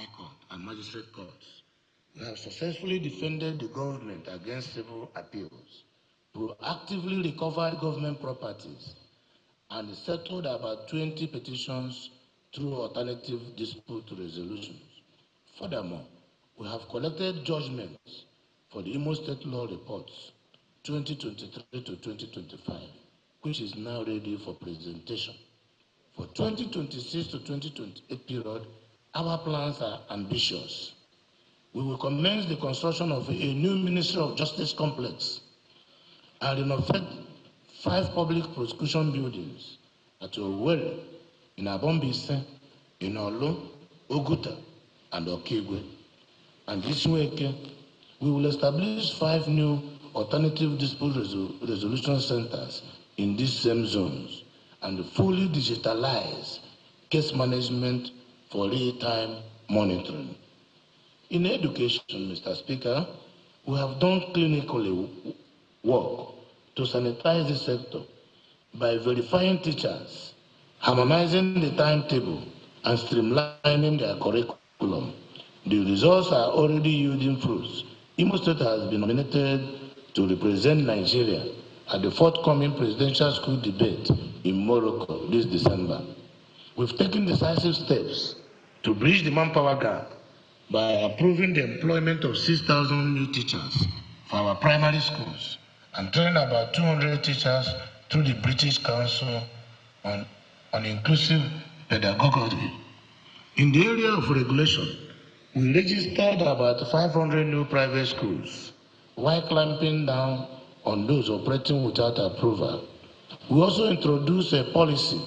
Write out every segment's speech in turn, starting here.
High Court and Magistrate Courts. We have successfully defended the government against civil appeals, proactively recovered government properties, and settled about 20 petitions through alternative dispute resolutions. Furthermore, we have collected judgments for the Imo State Law Reports 2023 to 2025, which is now ready for presentation. For 2026 to 2028 period, our plans are ambitious. We will commence the construction of a new Ministry of Justice complex and renovate 5 public prosecution buildings at Owerri, in Abombise, in Olu, Oguta, and Okigwe. And this week, we will establish 5 new alternative dispute resolution centers in these same zones and fully digitalize case management for real-time monitoring. In education, Mr. Speaker, we have done clinical work to sanitize the sector by verifying teachers, harmonizing the timetable, and streamlining their curriculum. The results are already yielding fruits. Imo State has been nominated to represent Nigeria at the forthcoming presidential school debate in Morocco this December. We've taken decisive steps to bridge the manpower gap by approving the employment of 6,000 new teachers for our primary schools and training about 200 teachers through the British Council on Inclusive Pedagogy. In the area of regulation, we registered about 500 new private schools while clamping down on those operating without approval. We also introduced a policy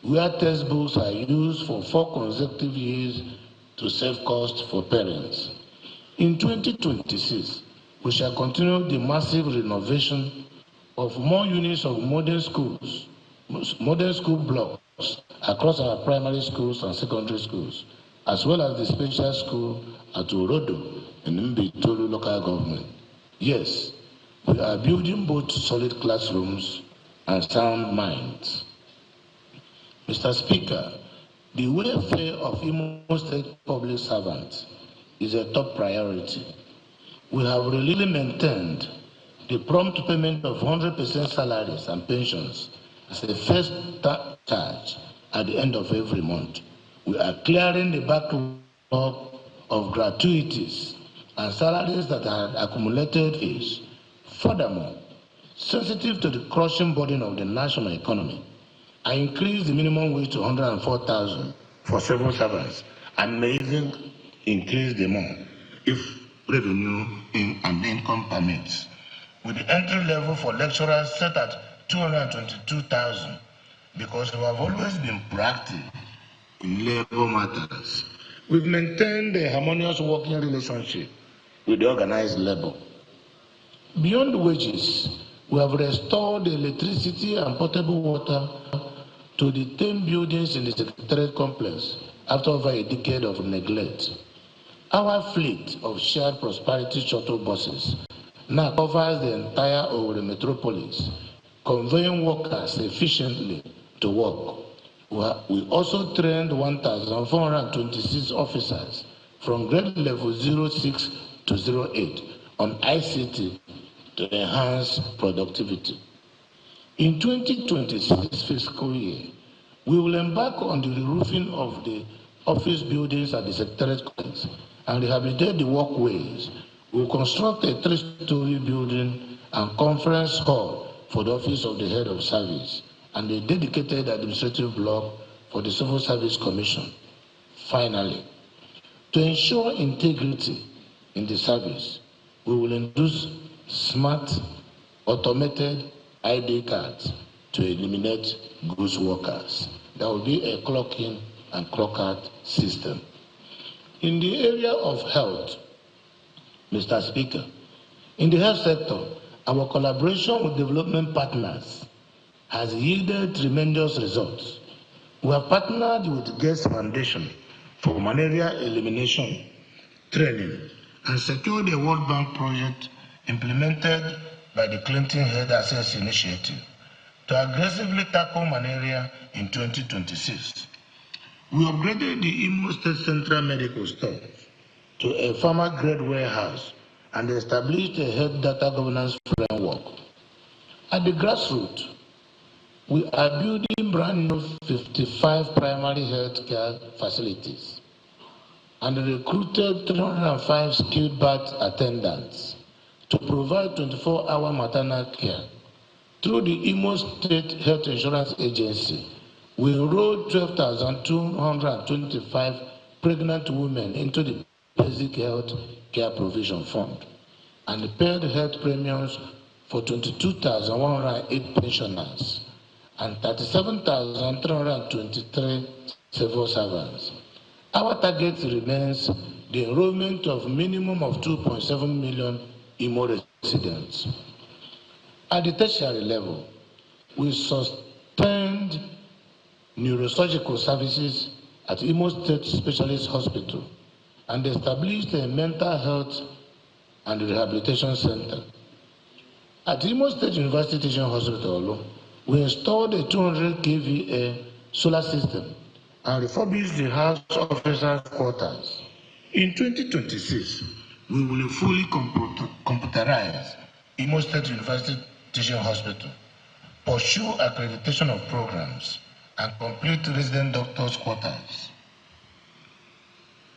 where textbooks are used for 4 consecutive years to save costs for parents. In 2026, we shall continue the massive renovation of more units of modern school blocks across our primary schools and secondary schools, as well as the special school at Orodo in Mbitolu local government. Yes, we are building both solid classrooms and sound minds. Mr. Speaker, the welfare of Imo State public servants is a top priority. We have really maintained the prompt payment of 100% salaries and pensions as a first charge at the end of every month. We are clearing the backlog of gratuities and salaries that had accumulated fees. Furthermore, sensitive to the crushing burden of the national economy, I increased the minimum wage to 104,000 for civil servants and may even increase the more if revenue and income permits, with the entry level for lecturers set at 222,000, because we have always been proactive in labor matters. We've maintained a harmonious working relationship with the organized labor. Beyond wages, we have restored the electricity and potable water to the 10 buildings in the Secretariat complex after over a decade of neglect. Our fleet of shared prosperity shuttle buses now covers the entire Owerri metropolis, conveying workers efficiently to work. We also trained 1,426 officers from grade level 06 to 08 on ICT to enhance productivity. In 2026 fiscal year, we will embark on the re-roofing of the office buildings at the Secretariat complex and rehabilitate the walkways. We will construct a 3-story building and conference hall for the office of the head of service and a dedicated administrative block for the Civil Service Commission. Finally, to ensure integrity in the service, we will introduce smart, automated ID cards to eliminate ghost workers. There will be a clock-in and clock-out system. In the area of health, Mr. Speaker, in the health sector, our collaboration with development partners has yielded tremendous results. We have partnered with Gates Foundation for malaria elimination training and secured a World Bank project implemented by the Clinton Health Access Initiative to aggressively tackle malaria in 2026. We upgraded the Imo State Central Medical Store to a farmer-grade warehouse and established a health data governance framework. At the grassroots, we are building brand new 55 primary health care facilities and recruited 305 skilled birth attendants to provide 24-hour maternal care. Through the Imo State Health Insurance Agency, we enrolled 12,225 pregnant women into the Basic Health Care Provision Fund and paid health premiums for 22,108 pensioners and 37,323 civil servants. Our target remains the enrollment of minimum of 2.7 million Imo residents. At the tertiary level, we sustained neurosurgical services at Imo State Specialist Hospital and established a mental health and rehabilitation center. At Imo State University Teaching Hospital, we installed a 200 kVA solar system and refurbished the house officers' quarters. In 2026, we will fully computerize Imo State University Teaching Hospital, pursue accreditation of programs, and complete resident doctors' quarters.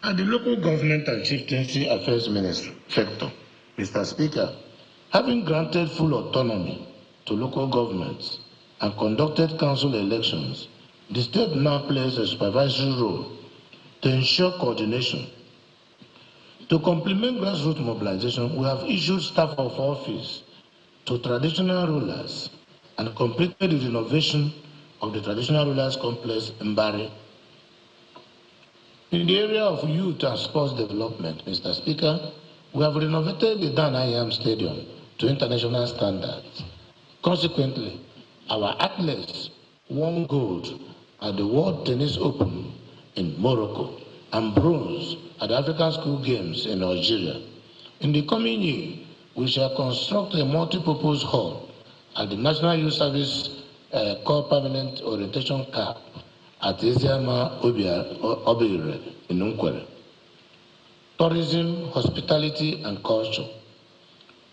At the Local Government and Chieftaincy Affairs Ministry sector, Mr. Speaker, having granted full autonomy to local governments and conducted council elections, the state now plays a supervisory role to ensure coordination. To complement grassroots mobilization, we have issued staff of office to traditional rulers and completed the renovation of the traditional rulers complex in Bari. In the area of youth and sports development, Mr. Speaker, we have renovated the Dan IAM Stadium to international standards. Consequently, our athletes won gold at the World Tennis Open in Morocco and bronze at the African School Games in Algeria. In the coming year, we shall construct a multi-purpose hall at the National Youth Service Corps Permanent Orientation Camp at Uzodimma Obire in Nkwere. Tourism, hospitality, and culture.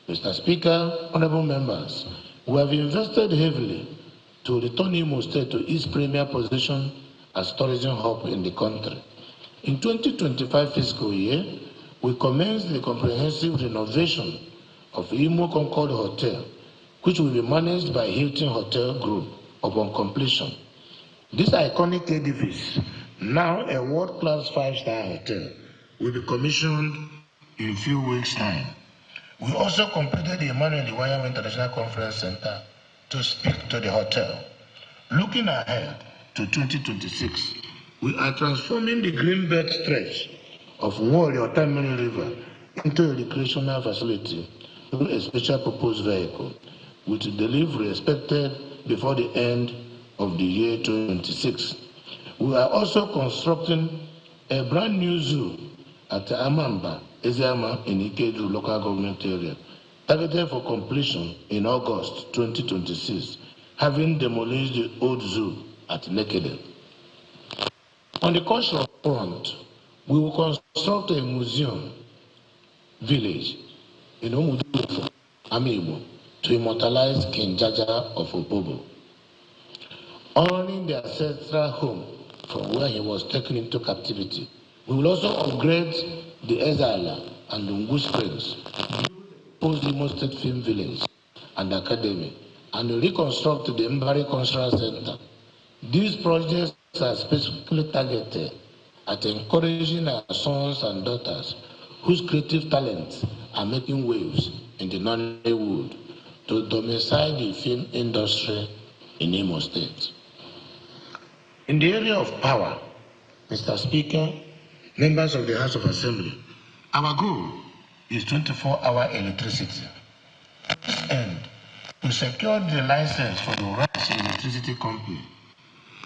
Mr. Speaker, honorable members, we have invested heavily to return Imo State to its premier position as tourism hub in the country. In 2025 fiscal year, we commenced the comprehensive renovation of Imo Concord Hotel, which will be managed by Hilton Hotel Group upon completion. This iconic edifice, now a world-class 5-star hotel, will be commissioned in a few weeks' time. We also completed the Emmanuel Iwayama International Conference Center to speak to the hotel. Looking ahead to 2026, we are transforming the Greenbelt stretch of Warrior Tamil River into a recreational facility through a special purpose vehicle, with delivery expected before the end of the year 2026. We are also constructing a brand new zoo at Amamba, Eziama in Ikedu local government area, targeted for completion in August 2026, having demolished the old zoo at Nekede. On the cultural front, we will construct a museum village in Omudufo, Amiibo, to immortalize King Jaja of Opobo, honoring the ancestral home from where he was taken into captivity. We will also upgrade the Ezala and Lungu Springs, post Imo State Film Village and Academy, and reconstruct the Mbari Cultural Center. These projects are specifically targeted at encouraging our sons and daughters whose creative talents are making waves in the Nollywood to domicile the film industry in Imo State. In the area of power, Mr. Speaker, members of the House of Assembly, our goal is 24-hour electricity. To this end, we secured the license for the Rice Electricity Company.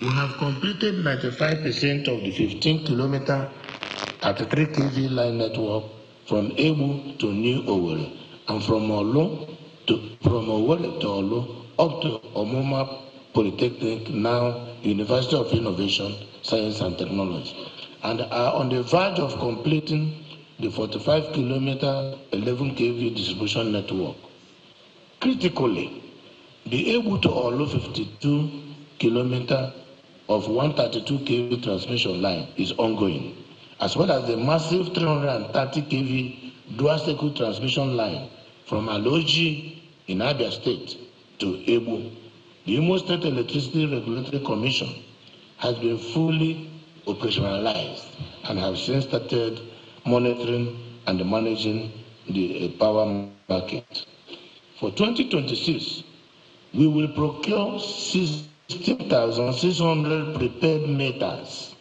We have completed 95% of the 15-kilometer 33 kV line network from Ebu to New Owerri and from Owerri to Olu up to Omoma Polytechnic, now University of Innovation, Science and Technology, and are on the verge of completing the 45-kilometer 11 kV distribution network. Critically, the able to allow 52 kilometer of 132 kV transmission line is ongoing, as well as the massive 330 kV dual-cycle transmission line from Aloji in Abia State to Ebu. The Imo State Electricity Regulatory Commission has been fully operationalized and have since started monitoring and managing the power market. For 2026, we will procure 16,600 prepaid meters,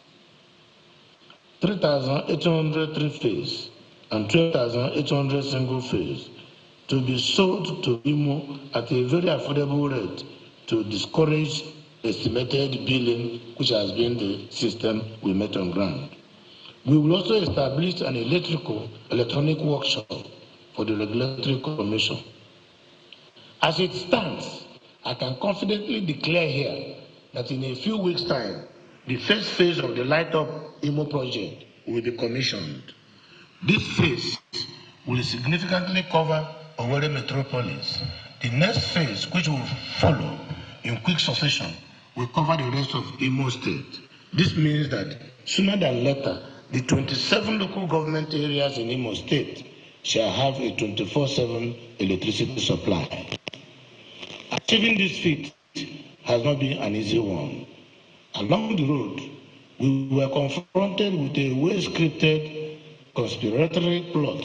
3,800 three-phase, and 12,800 single-phase to be sold to Imo at a very affordable rate to discourage estimated billing, which has been the system we met on ground. We will also establish an electronic workshop for the Regulatory Commission. As it stands, I can confidently declare here that in a few weeks' time, the first phase of the Light Up Imo project will be commissioned. This phase will significantly cover Owerri metropolis. The next phase, which will follow in quick succession, will cover the rest of Imo State. This means that sooner than later, the 27 local government areas in Imo State shall have a 24/7 electricity supply. Achieving this feat has not been an easy one. Along the road, we were confronted with a well-scripted conspiratory plot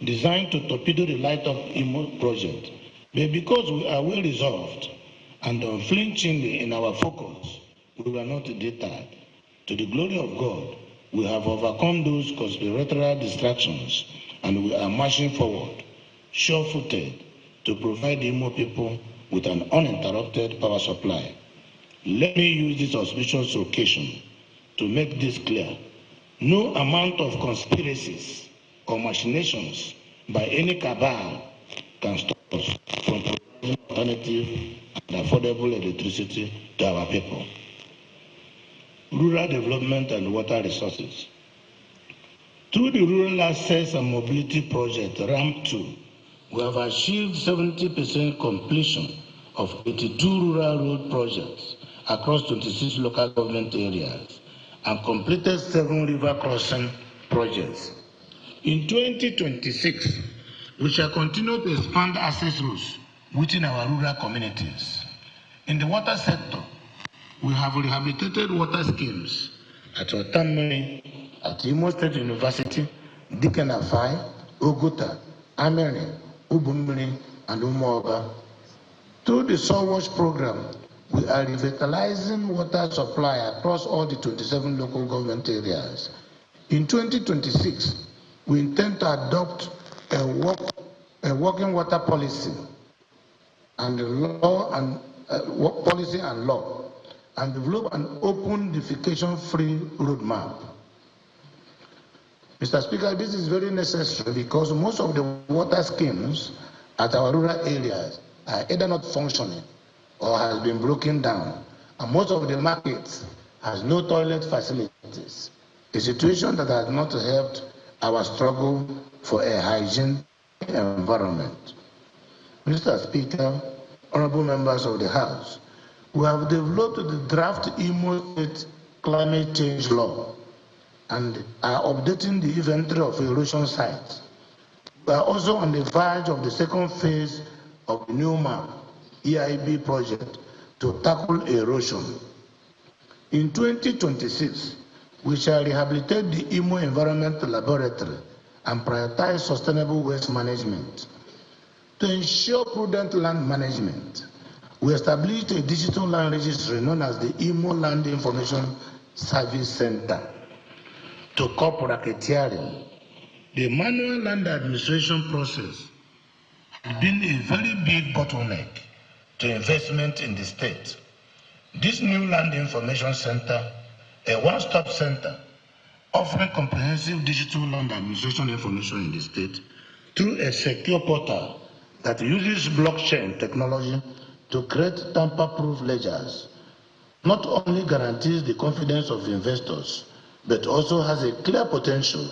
designed to torpedo the Light Up Imo project. But because we are well resolved and unflinchingly in our focus, we were not deterred. To the glory of God, we have overcome those conspiratorial distractions and we are marching forward, sure-footed, to provide the Imo people with an uninterrupted power supply. Let me use this auspicious occasion to make this clear. No amount of conspiracies or machinations by any cabal can stop us from providing alternative and affordable electricity to our people. Rural development and water resources. Through the Rural Access and Mobility Project, RAM2, we have achieved 70% completion of 82 rural road projects across 26 local government areas and completed 7 river crossing projects. In 2026, we shall continue to expand access routes within our rural communities. In the water sector, we have rehabilitated water schemes at Otamiri, at Imo State University, Dikenafai, Oguta, Ameri, Ubumiri, and Umuoba. Through the Soil Wash program, we are revitalizing water supply across all the 27 local government areas. In 2026, we intend to adopt a working water policy and law and develop an open defecation-free roadmap. Mr. Speaker, this is very necessary because most of the water schemes at our rural areas are either not functioning or has been broken down, and most of the markets has no toilet facilities, a situation that has not helped our struggle for a hygiene environment. Mr. Speaker, honorable members of the House, we have developed the draft Imo State Climate Change Law and are updating the inventory of erosion sites. We are also on the verge of the second phase of the new map EIB project to tackle erosion. In 2026, we shall rehabilitate the Imo Environment Laboratory and prioritize sustainable waste management. To ensure prudent land management, we established a digital land registry known as the Imo Land Information Service Center. To curb racketeering, the manual land administration process has been a very big bottleneck to investment in the state. This new land information center, a one-stop center, offering comprehensive digital land administration information in the state through a secure portal that uses blockchain technology to create tamper-proof ledgers not only guarantees the confidence of investors, but also has a clear potential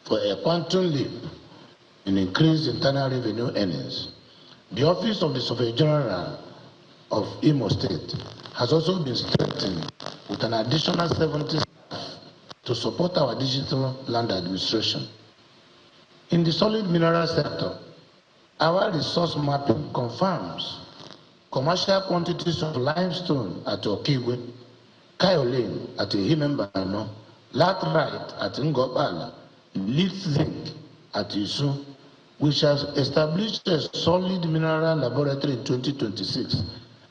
for a quantum leap in increased internal revenue earnings. The Office of the Surveyor General of Imo State has also been strengthened with an additional 70 staff to support our digital land administration. In the solid mineral sector, our resource mapping confirms commercial quantities of limestone at Okigwe, kaolin at Ihimembano, laterite at Ngobala, lead zinc at Isu. We shall establish a solid mineral laboratory in 2026,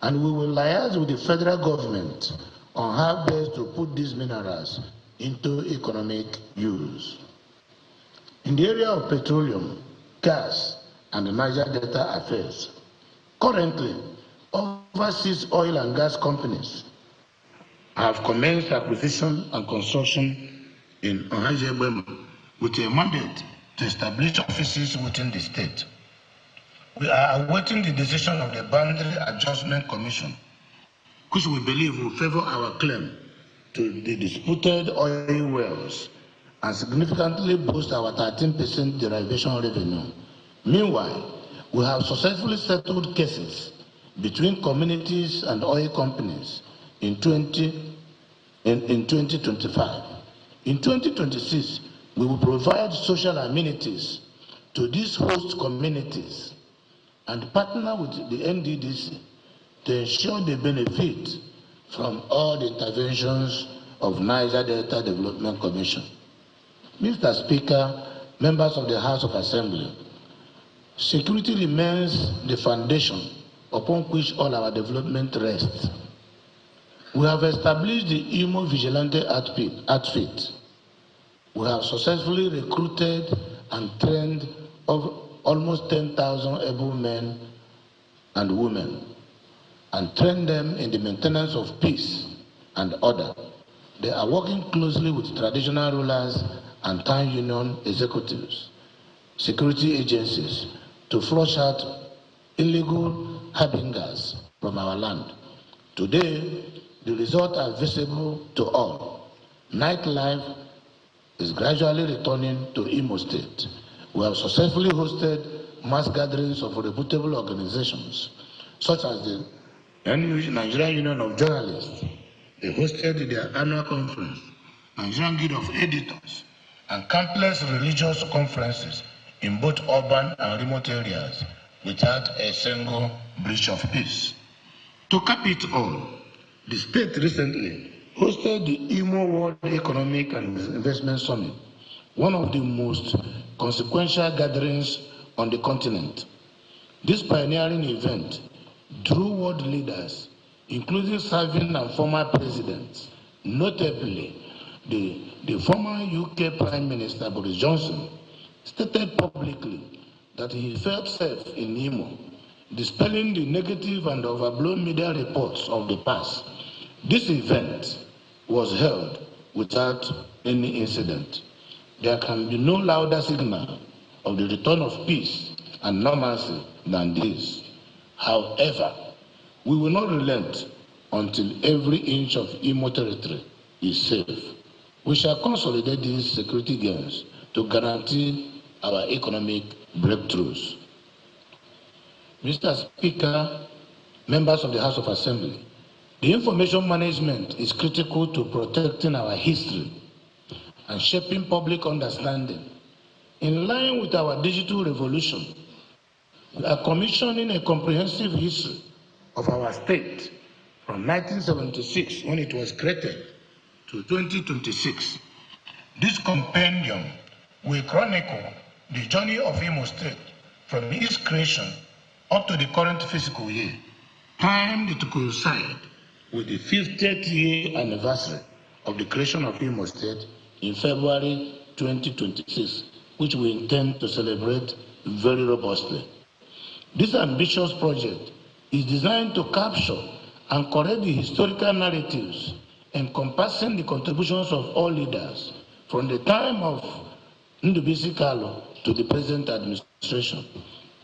and we will liaise with the federal government on how best to put these minerals into economic use. In the area of petroleum, gas, and the Niger Delta affairs, currently, overseas oil and gas companies have commenced acquisition and construction in Uzodimma with a mandate to establish offices within the state. We are awaiting the decision of the Boundary Adjustment Commission, which we believe will favor our claim to the disputed oil wells and significantly boost our 13% derivation revenue. Meanwhile, we have successfully settled cases between communities and oil companies in 2025. In 2026, we will provide social amenities to these host communities and partner with the NDDC to ensure they benefit from all the interventions of Niger Delta Development Commission. Mr. Speaker, members of the House of Assembly, security remains the foundation upon which all our development rests. We have established the Imo Vigilante outfit. We have successfully recruited and trained almost 10,000 able men and women and trained them in the maintenance of peace and order. They are working closely with traditional rulers and town union executives, security agencies, to flush out illegal harbingers from our land. Today, the results are visible to all. Nightlife is gradually returning to Imo State. We have successfully hosted mass gatherings of reputable organizations, such as the Nigerian Union of Journalists. They hosted their annual conference, Nigerian Guild of Editors, and countless religious conferences in both urban and remote areas without a single breach of peace. To cap it all, the state recently hosted the Imo World Economic and Investment Summit, one of the most consequential gatherings on the continent. This pioneering event drew world leaders, including serving and former presidents, notably the former UK Prime Minister Boris Johnson, stated publicly that he felt safe in Imo, dispelling the negative and overblown media reports of the past. This event was held without any incident. There can be no louder signal of the return of peace and normalcy than this. However, we will not relent until every inch of Imo territory is safe. We shall consolidate these security gains to guarantee our economic breakthroughs. Mr. Speaker, members of the House of Assembly, the information management is critical to protecting our history and shaping public understanding. In line with our digital revolution, we are commissioning a comprehensive history of our state from 1976, when it was created, to 2026. This compendium will chronicle the journey of Imo State from its creation up to the current fiscal year, timed to coincide with the 50th year anniversary of the creation of Imo State in February 2026, which we intend to celebrate very robustly. This ambitious project is designed to capture and correct the historical narratives encompassing the contributions of all leaders from the time of Ndubisi Kalu to the present administration.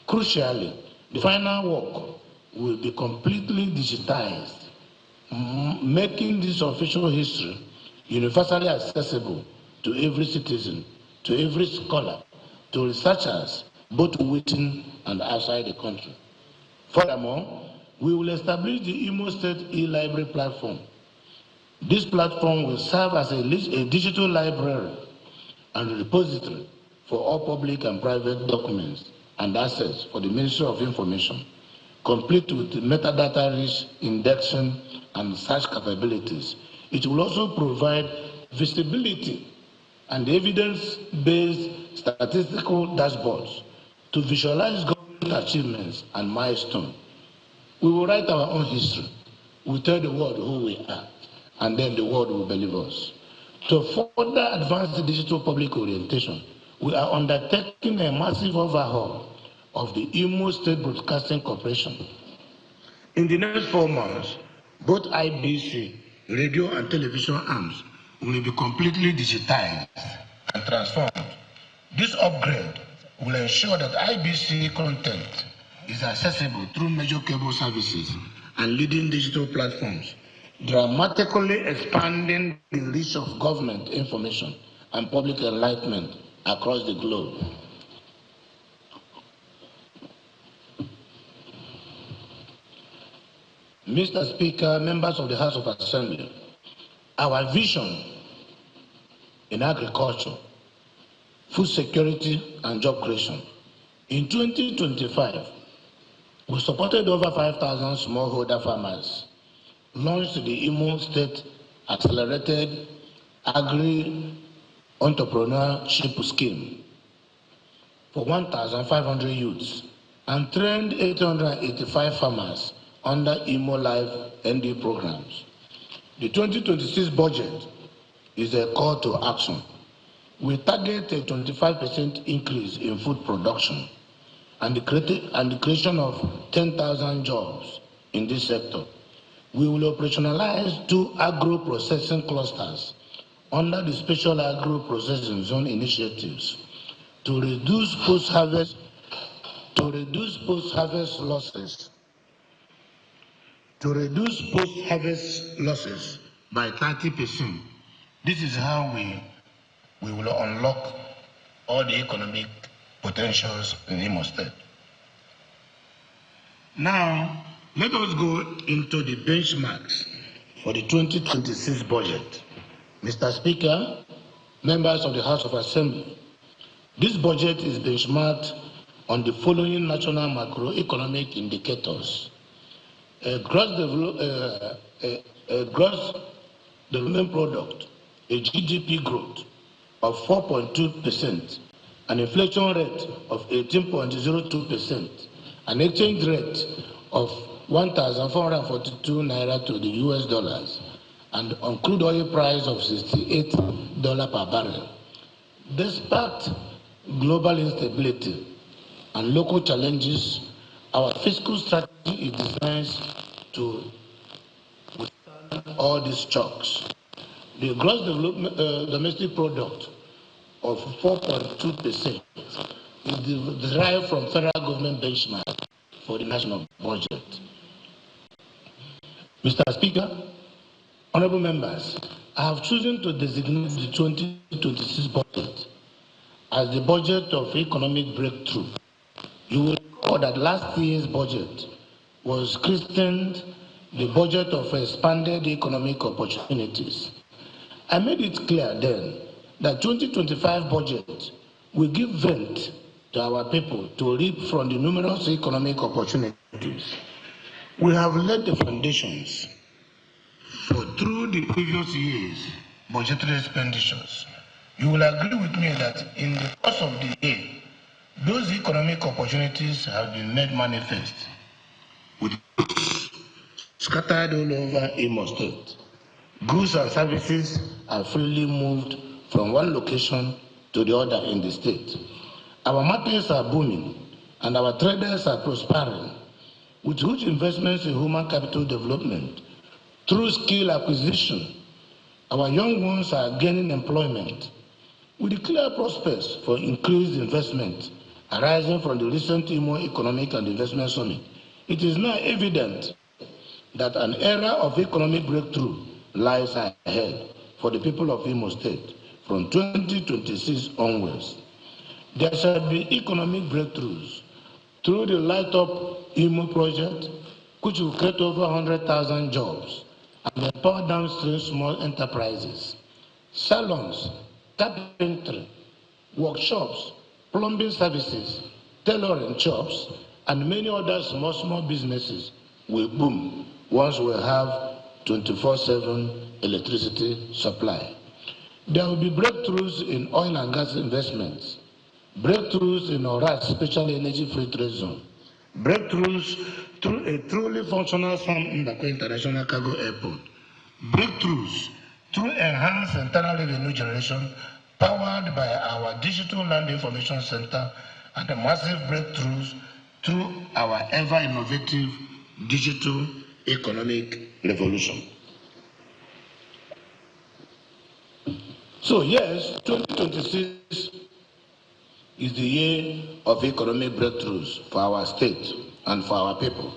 Crucially, the final work will be completely digitized, making this official history universally accessible to every citizen, to every scholar, to researchers, both within and outside the country. Furthermore, we will establish the Imo State e-library platform. This platform will serve as a digital library and repository for all public and private documents and assets for the Ministry of Information, complete with metadata-rich indexing and search capabilities. It will also provide visibility and evidence-based statistical dashboards to visualize government achievements and milestones. We will write our own history. We tell the world who we are, and then the world will believe us. To further advance the digital public orientation, we are undertaking a massive overhaul of the Imo State Broadcasting Corporation. In the next 4 months, both IBC, radio and television arms, will be completely digitized and transformed. This upgrade will ensure that IBC content is accessible through major cable services and leading digital platforms, dramatically expanding the reach of government information and public enlightenment across the globe. Mr. Speaker, members of the House of Assembly, our vision in agriculture, food security, and job creation. In 2025, we supported over 5,000 smallholder farmers, launched the Imo State Accelerated Agri-Entrepreneurship Scheme for 1,500 youths, and trained 885 farmers under Imo Life ND programs. The 2026 budget is a call to action. We target a 25% increase in food production and the creation of 10,000 jobs in this sector. We will operationalize 2 agro-processing clusters under the Special Agro-Processing Zone initiatives to reduce post-harvest losses. By 30%. This is how we will unlock all the economic potentials in Imo State. Now, let us go into the benchmarks for the 2026 budget. Mr. Speaker, members of the House of Assembly, this budget is benchmarked on the following national macroeconomic indicators. A gross development product, a GDP growth of 4.2%, an inflation rate of 18.02%, an exchange rate of 1,442 naira to the US dollars, and on crude oil price of $68 per barrel. Despite global instability and local challenges, our fiscal strategy is designed to withstand all these shocks. The gross domestic product of 4.2% is derived from federal government benchmark for the national budget. Mr. Speaker, honorable members, I have chosen to designate the 2026 budget as the budget of economic breakthrough. You will recall that last year's budget was christened the budget of expanded economic opportunities. I made it clear then that 2025 budget will give vent to our people to reap from the numerous economic opportunities. We have laid the foundations for through the previous years' budgetary expenditures. You will agree with me that in the course of the year, those economic opportunities have been made manifest, with scattered all over Imo State. Goods and services are freely moved from one location to the other in the state. Our markets are booming and our traders are prospering, with huge investments in human capital development. Through skill acquisition, our young ones are gaining employment, with clear prospects for increased investment arising from the recent Imo Economic and Investment Summit It is now evident that an era of economic breakthrough lies ahead for the people of Imo State from 2026 onwards. There shall be economic breakthroughs through the Light Up Imo project, which will create over 100,000 jobs and empower downstream small enterprises. Salons, carpentry, workshops, plumbing services, tailoring shops, and many other small businesses will boom once we have 24/7 electricity supply. There will be breakthroughs in oil and gas investments, breakthroughs in ORAS special energy free trade zone, breakthroughs through a truly functional Sam Mbakwe International Cargo Airport, breakthroughs through enhanced internal revenue generation powered by our Digital Land Information Center, and the massive breakthroughs through our ever-innovative digital economic revolution. So yes, 2026 is the year of economic breakthroughs for our state and for our people.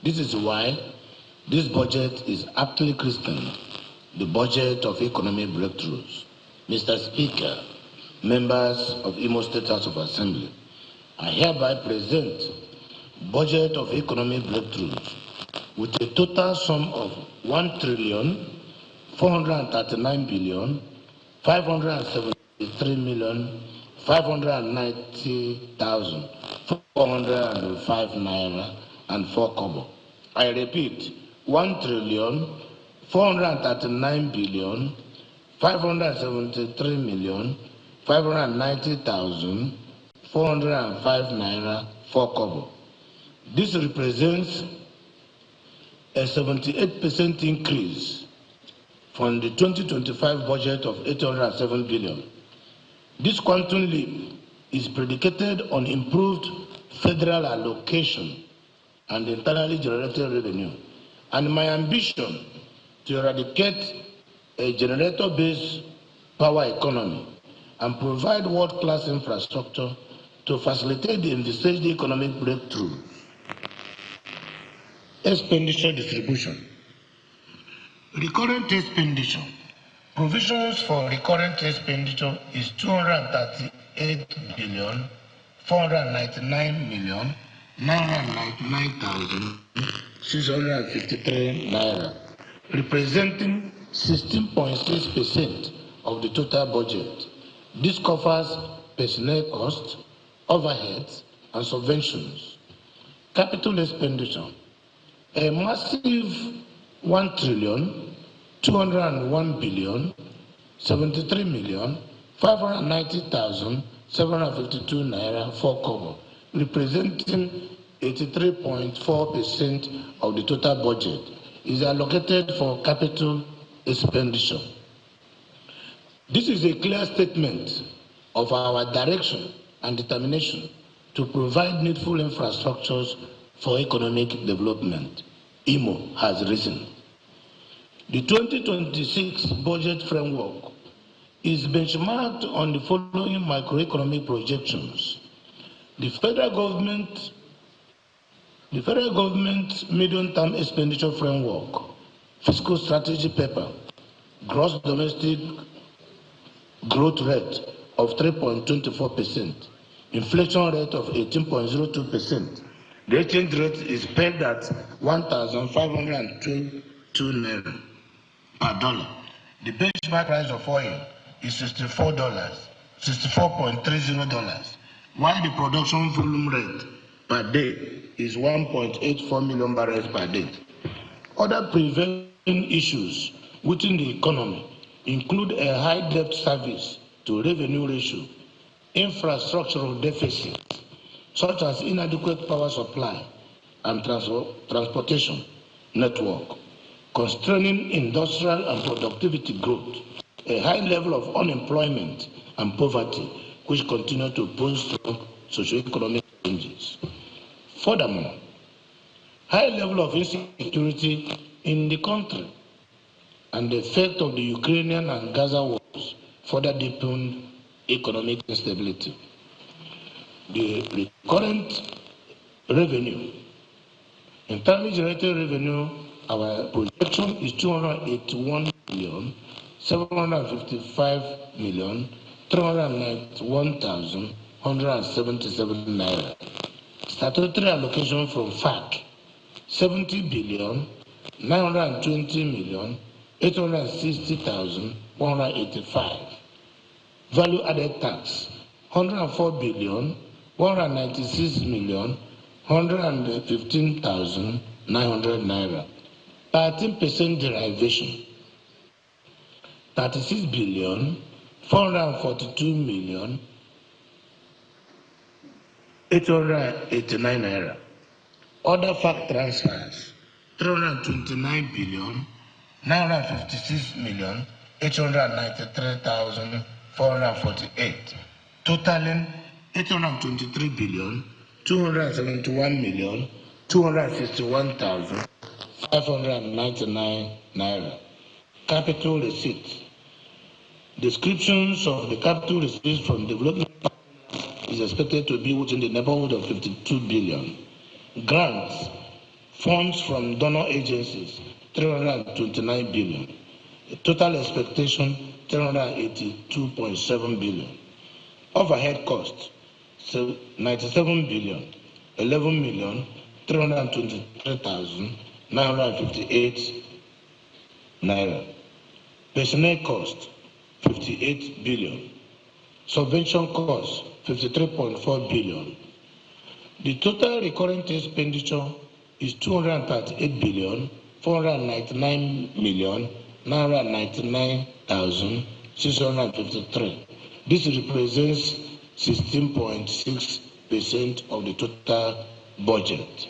This is why this budget is aptly christened the budget of economic breakthroughs. Mr. Speaker, members of Imo State House of Assembly, I hereby present budget of economic breakthroughs with a total sum of 1,439,573,590,405 naira and 4 kobo. I repeat, 1,439,573,590,405 naira 4 kobo. This represents a 78% increase from the 2025 budget of 807 billion. This quantum leap is predicated on improved federal allocation and internally generated revenue, and my ambition to eradicate a generator-based power economy and provide world-class infrastructure to facilitate the envisaged economic breakthrough. Expenditure distribution. Recurrent expenditure. Provisions for recurrent expenditure is 238,499,999,653 naira, representing 16.6% of the total budget. This covers personnel costs, overheads, and subventions. Capital expenditure. A massive 1,201,073,590,752 naira 4 kobo, representing 83.4% of the total budget, is allocated for capital expenditure. This is a clear statement of our direction and determination to provide needful infrastructures for economic development. Imo has risen. The 2026 budget framework is benchmarked on the following macroeconomic projections. The federal government medium-term expenditure framework, fiscal strategy paper, gross domestic growth rate of 3.24%, inflation rate of 18.02%. The exchange rate is pegged at 1,522 naira per dollar. The benchmark price of oil is $64.30, while the production volume rate per day is 1.84 million barrels per day. Other prevailing issues within the economy include a high debt service to revenue ratio, infrastructural deficits, such as inadequate power supply and transportation network, constraining industrial and productivity growth, a high level of unemployment and poverty, which continue to pose strong socioeconomic challenges. Furthermore, high level of insecurity in the country and the effect of the Ukrainian and Gaza wars further deepened economic instability. The recurrent revenue Internally generated revenue, our projection is 281 billion, 755,391,177 naira. Statutory allocation from FAC, 70 billion, 920 million, 860,185. Value added tax, 104 billion, 196 million, 115,900 naira. 13% derivation, 36 billion, 442 million, 889 naira. Other fact transfers, 329 billion, 956 million, 893,448, totaling 823 billion, 271 million, 261,599 naira. Capital receipts. Descriptions of the capital receipts from development is expected to be within the neighborhood of 52 billion. Grants, funds from donor agencies, 329 billion. Total expectation, 382.7 billion. Overhead costs, 97 billion, 11 million, 323,958 naira. Personnel cost, 58 billion. Subvention cost, 53.4 billion. The total recurrent expenditure is 238 billion, 499 million, 999,653. This represents 16.6% of the total budget.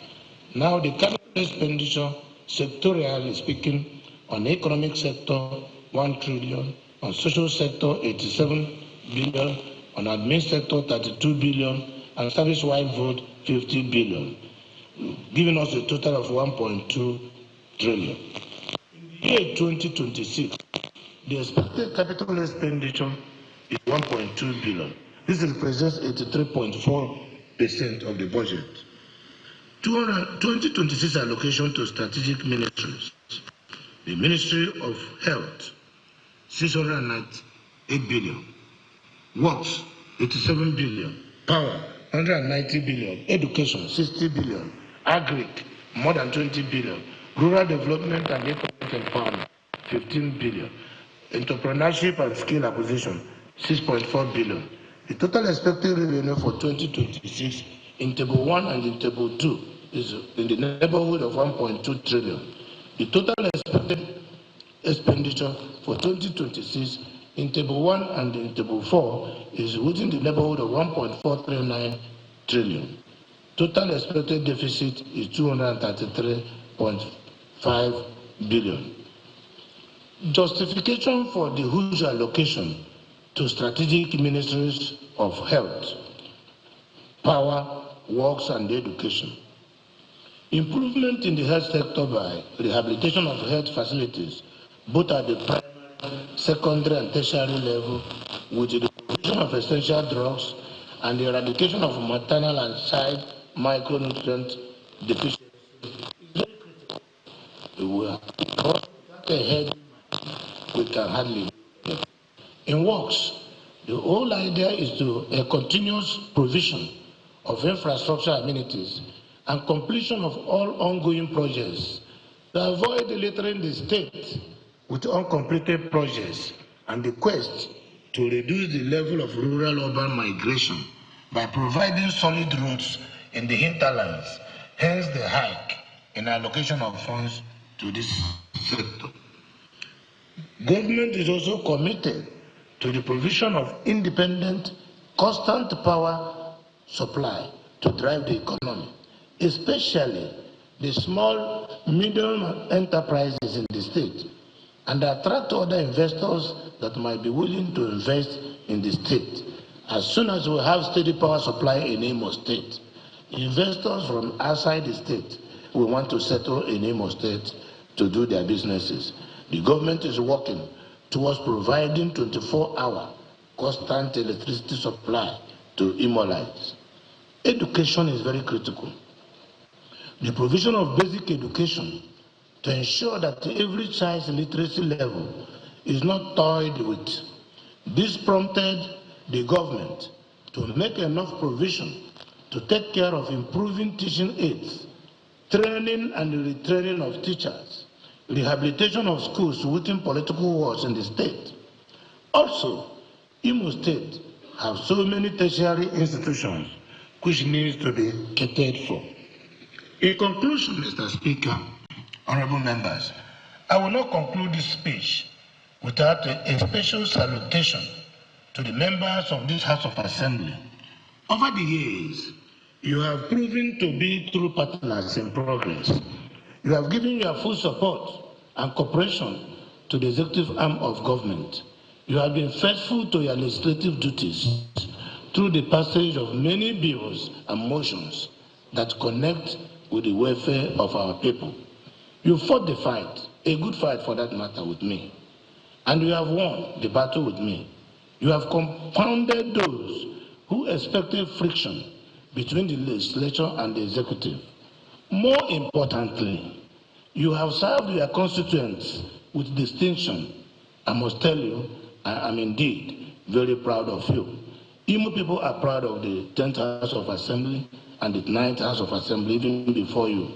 Now, the capital expenditure, sectorially speaking, on economic sector, 1 trillion, on social sector, 87 billion, on admin sector, 32 billion, and service-wide vote, 50 billion, giving us a total of 1.2 trillion. In the year 2026, the expected capital expenditure is 1.2 billion. This represents 83.4% of the budget. 2026 allocation to strategic ministries. The Ministry of Health, 698 billion. Works, 87 billion. Power, 190 billion. Education, 60 billion. Agric, more than 20 billion. Rural development and economic empowerment, 15 billion. Entrepreneurship and skill acquisition, 6.4 billion. The total expected revenue for 2026 in Table 1 and in Table 2 is in the neighborhood of 1.2 trillion. The total expected expenditure for 2026 in Table 1 and in Table 4 is within the neighborhood of 1.439 trillion. Total expected deficit is 233.5 billion. Justification for the huge allocation to strategic ministries of health, power, works, and education. Improvement in the health sector by rehabilitation of health facilities, both at the primary, secondary, and tertiary level, with the provision of essential drugs and the eradication of maternal and child micronutrient deficiency is very critical. Because without a head, we can hardly. In works, the whole idea is to a continuous provision of infrastructure amenities and completion of all ongoing projects to avoid littering the state with uncompleted projects and the quest to reduce the level of rural-urban migration by providing solid roads in the hinterlands, hence the hike in allocation of funds to this sector. Government is also committed to the provision of independent, constant power supply to drive the economy, especially the small, medium enterprises in the state, and attract other investors that might be willing to invest in the state. As soon as we have steady power supply in Imo State, investors from outside the state will want to settle in Imo State to do their businesses. The government is working towards providing 24-hour constant electricity supply to Imolites. Education is very critical. the provision of basic education to ensure that every child's literacy level is not toyed with. This prompted the government to make enough provision to take care of improving teaching aids, training and retraining of teachers, rehabilitation of schools within political wards in the state. Also, Imo State have so many tertiary institutions which needs to be catered for. In conclusion, Mr. Speaker, honorable members, I will not conclude this speech without a special salutation to the members of this House of Assembly. Over the years, you have proven to be true partners in progress. You have given your full support and cooperation to the executive arm of government. You have been faithful to your legislative duties through the passage of many bills and motions that connect with the welfare of our people. You fought the fight, a good fight for that matter, with me, and you have won the battle with me. You have confounded those who expected friction between the legislature and the executive. More importantly, you have served your constituents with distinction. I must tell you, I am indeed very proud of you. Imo people are proud of the 10th House of Assembly and the 9th House of Assembly, even before you.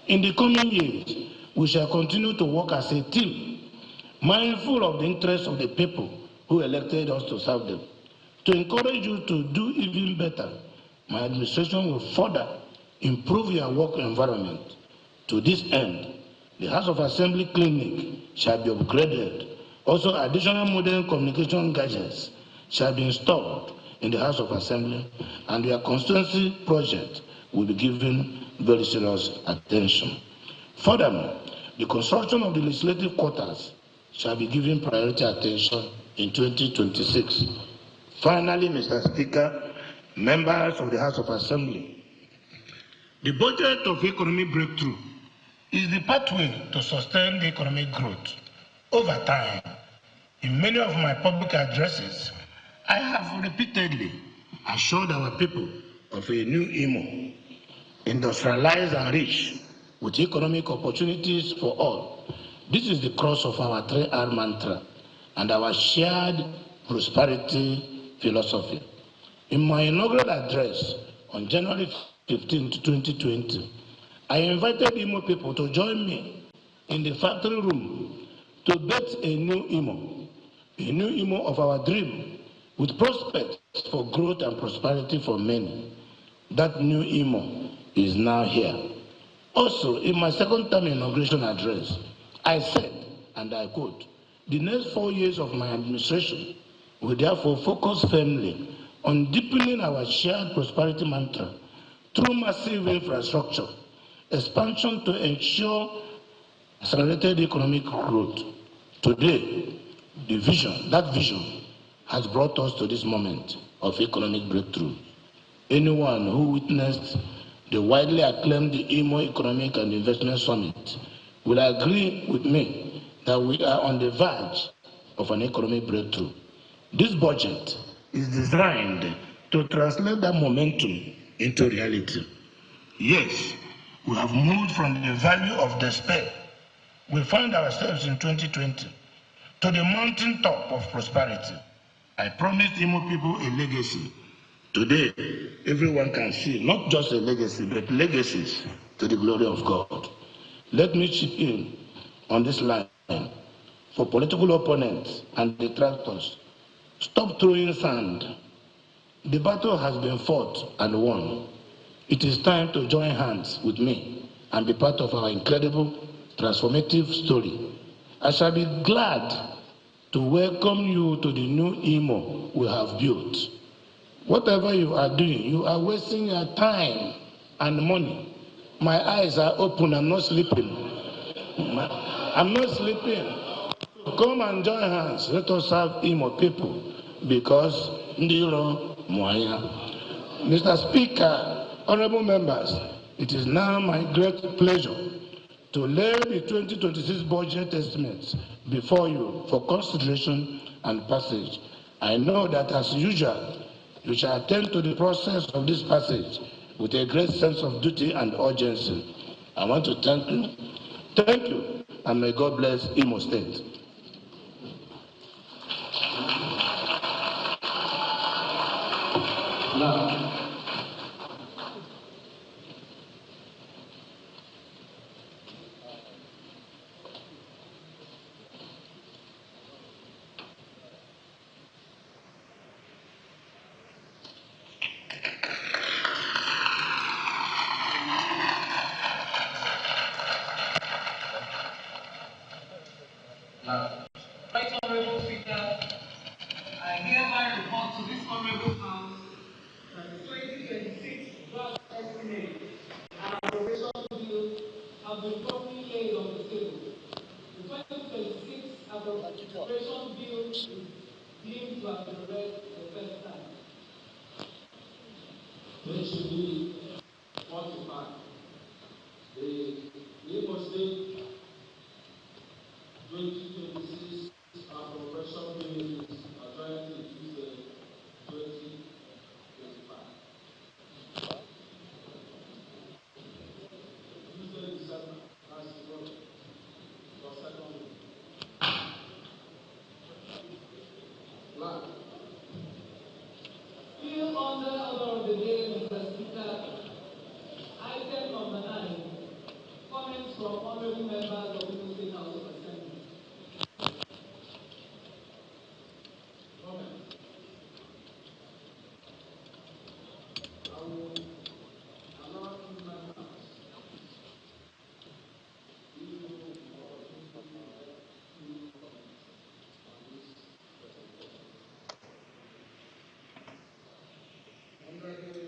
In the coming years, we shall continue to work as a team, mindful of the interests of the people who elected us to serve them. To encourage you to do even better, my administration will further improve your work environment. To this end, the House of Assembly clinic shall be upgraded. Also, additional modern communication gadgets shall be installed in the House of Assembly, and your constituency project will be given very serious attention. Furthermore, the construction of the legislative quarters shall be given priority attention in 2026. Finally, Mr. Speaker, members of the House of Assembly, the budget of economic breakthrough is the pathway to sustain the economic growth. Over time, in many of my public addresses, I have repeatedly assured our people of a new Imo, industrialized and rich with economic opportunities for all. This is the cross of our 3R mantra and our shared prosperity philosophy. In my inaugural address on January 15, 2020, I invited Imo people to join me in the factory room to bet a new Imo of our dream, with prospects for growth and prosperity for many. That new Imo is now here. Also, in my second term inauguration address, I said, and I quote, the next 4 years of my administration will therefore focus firmly on deepening our shared prosperity mantra through massive infrastructure, expansion to ensure accelerated economic growth. Today, that vision has brought us to this moment of economic breakthrough. Anyone who witnessed the widely acclaimed Imo Economic and Investment Summit will agree with me that we are on the verge of an economic breakthrough. This budget is designed to translate that momentum into reality. Yes, we have moved from the valley of despair we find ourselves in 2020 to the mountaintop of prosperity. I promised Imo people a legacy. Today, everyone can see not just a legacy, but legacies to the glory of God. Let me chip in on this line. For political opponents and detractors, stop throwing sand. The battle has been fought and won. It is time to join hands with me and be part of our incredible transformative story. I shall be glad to welcome you to the new Imo we have built. Whatever you are doing, you are wasting your time and money. My eyes are open, I'm not sleeping. I'm not sleeping. Come and join hands. Let us serve Imo people because Ndiro Mwaya. Mr. Speaker, honorable members, it is now my great pleasure to lay the 2026 budget estimates before you for consideration and passage. I know that as usual, you shall attend to the process of this passage with a great sense of duty and urgency. I want to thank you. Thank you, and may God bless Imo State. Now, Right Honorable Speaker, I hereby report to this Honorable House that the 2026 draft estimate and appropriation bill have been properly laid on the table. The 2026 appropriation bill is deemed to have been read the first time. It should be 45. The Imo State 2026 appropriation bill is majority Tuesday 2025. Tuesday, December, that's tomorrow, your second week. Plan. Still under order of the day, Mr. Speaker, item number 9, comments from honorable members of the State House of Assembly. Comments. I will allow two members give you the opportunity to make two comments on this presentation. Honorable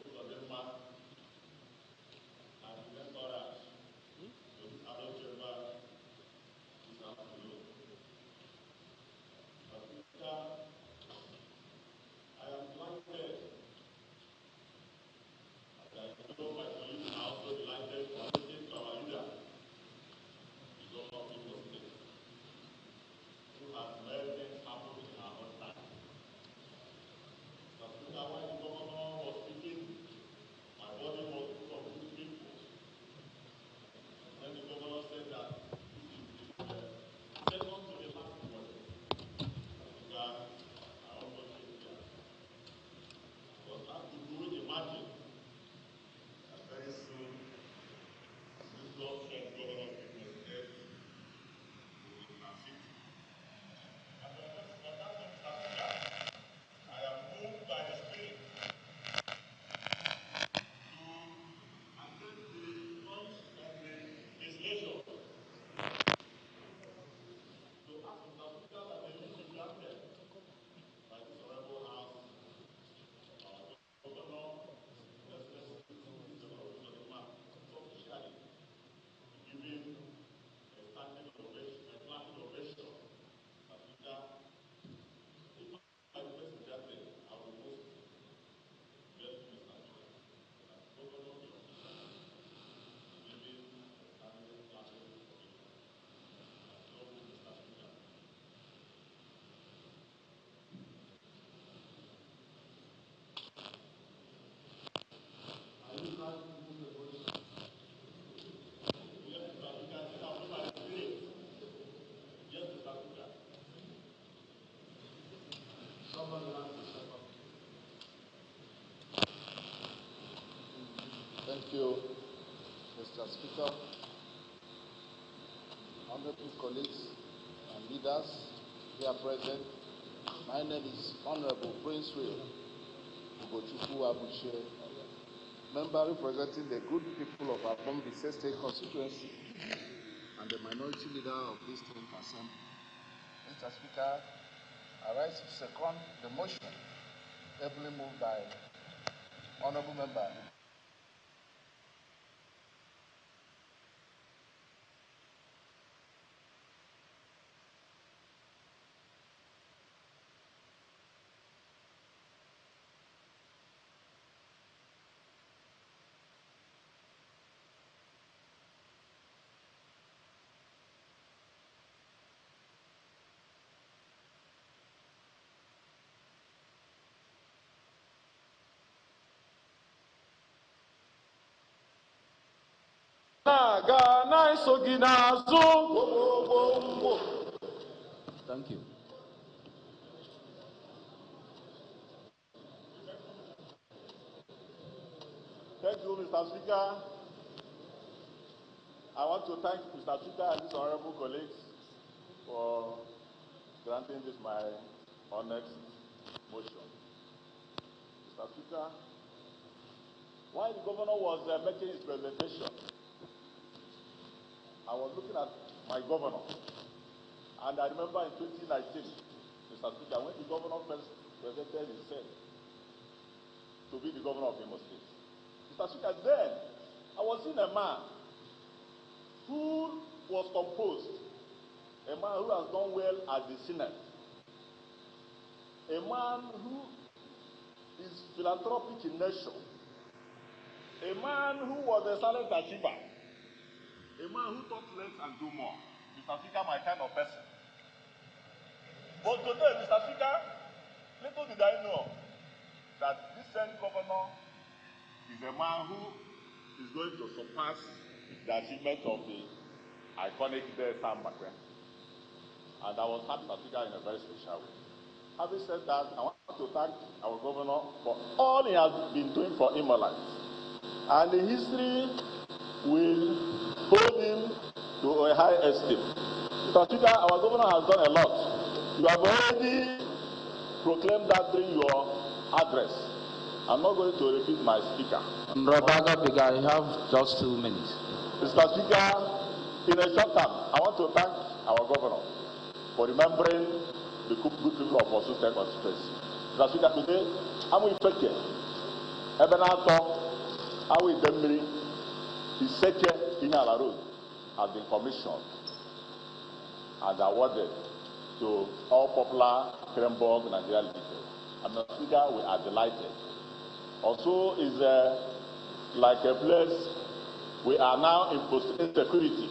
Uzodimma and present others to this adult chamber this afternoon. Speaker, I am delighted, and I know my colleagues are also delighted to associate to our leader, the governor of Imo State, who has made things happen in our own time. Speaker, while the governor was speaking, my body was full of good people. When the governor said that this is the second to the last word, Speaker, I almost came here. Because how could we imagine that very soon this God-sent governor of Imo State will be transiting? And on that note, Mr. Speaker, I am moved by the Spirit to attend the launch of his leisure to ask Mr. Speaker that the list be granted by this honorable house of our governor, Excellency Uzodimma, to officially give him a standing ovation, a planting ovation. Mr. Speaker, if my request is granted, I will most grateful, Mr. Speaker, that governor be officially giving a standing planting ovation. So, Mr. Speaker, are you trying to move the motion? yes, Mr. Speaker, I think I'll do my spirit. Yes, Mr. Speaker. Somebody has to step up. Thank you, Mr. Speaker. Honorable colleagues, and leaders here present. My name is Honorable Prince Will Ugochukwu Abuche, member representing the good people of Abombi State constituency and the minority leader of this 10%. Mr. Speaker, I rise to second the motion ably moved by Honorable Member Thank you. Thank you, Mr. Speaker. I want to thank Mr. Speaker and his honorable colleagues for granting this my next motion. Mr. Speaker, while the governor was making his presentation, I was looking at my governor, and I remember in 2019, Mr. Speaker, when the governor first presented himself to be the governor of Imo State. Mr. Speaker, then I was seeing a man who was composed, a man who has done well at the Senate, a man who is philanthropic in nature, a man who was a silent achiever, a man who thought less and do more. Mr. Speaker, my kind of person. But today, Mr. Speaker, little did I know that this same governor is a man who is going to surpass the achievement of the iconic Sam Makwe. And I was happy, Mr. Speaker, in a very special way. Having said that, I want to thank our governor for all he has been doing for Imolites. And the history will hold him to a high esteem. Mr. Speaker, our governor has done a lot. You have already proclaimed that during your address. I'm not going to repeat my speaker. Roberto Biga, you have just 2 minutes. Mr. Speaker, in a short time, I want to thank our governor for remembering the good people of our State constituency. Mr. Speaker, today, I'm with Feke, Ebenato, I'm with Dembiri, the second in Ala Road has been commissioned and awarded to all popular Kremborg Nigeria Limited. And Mr. Speaker, we are delighted. Also, is like a place we are now in post-security.